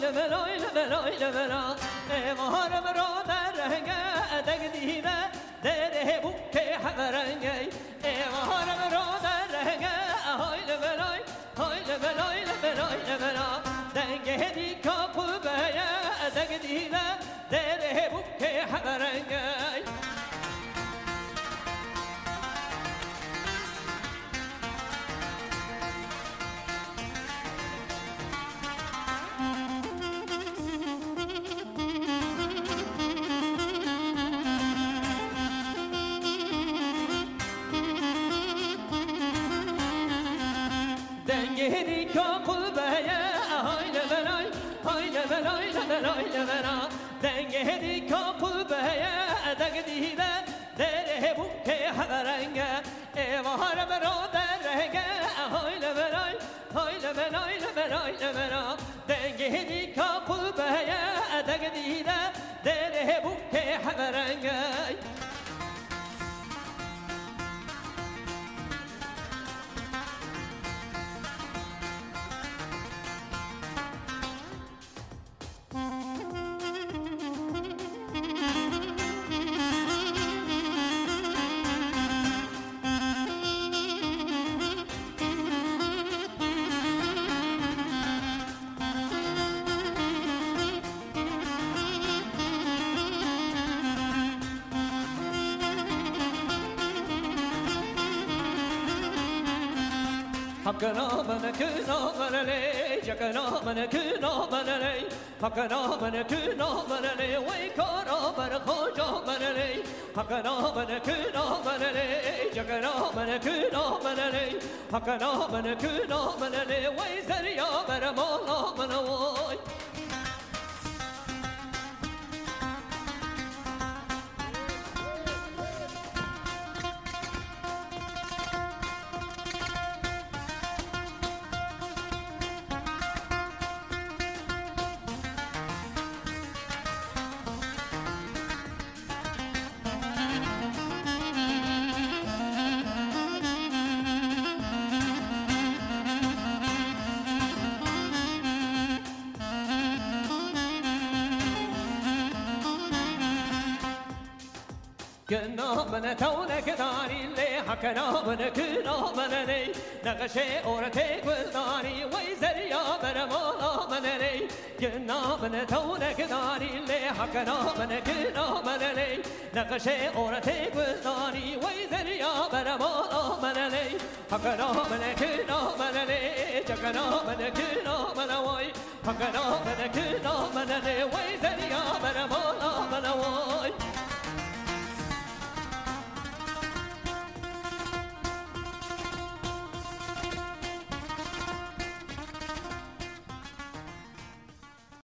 لبلای لبلای لبلا مهار مرا در رنگ دگدیده دره بوکه حبرنگی مهار مرا در رنگ های لبلای های لبلای لبلای لبلا دنگ دی کاپو بیا دگدیده دره بوکه حبرنگی دنگی کاپو بیا های لبلای های لبلای لبلای لبلا دنگی کاپو بیا دگدیده دره بوکه حبرنگ مهار مرا در رنگ های لبلای های لبلای لبلای لبلا دنگی کاپو بیا دگدیده دره بوکه حبرنگ حقنا من كنا من لي جكنا من كنا من لي حقنا من كنا من لي ويكارا من خوجا من لي حقنا من كنا من لي جكنا من كنا من لي حقنا من كنا من لي ويزريا من مولا من وي كنا من تونك داري لي حكنا من كنا من لي نقشي أورتي قلداني ويزريا من مولا من لي كنا من تونك داري لي حكنا من كنا من لي نقشي أورتي قلداني ويزريا من مولا من لي حكنا من كنا من لي جكنا من كنا من وي حكنا من كنا من لي ويزريا من مولا من وي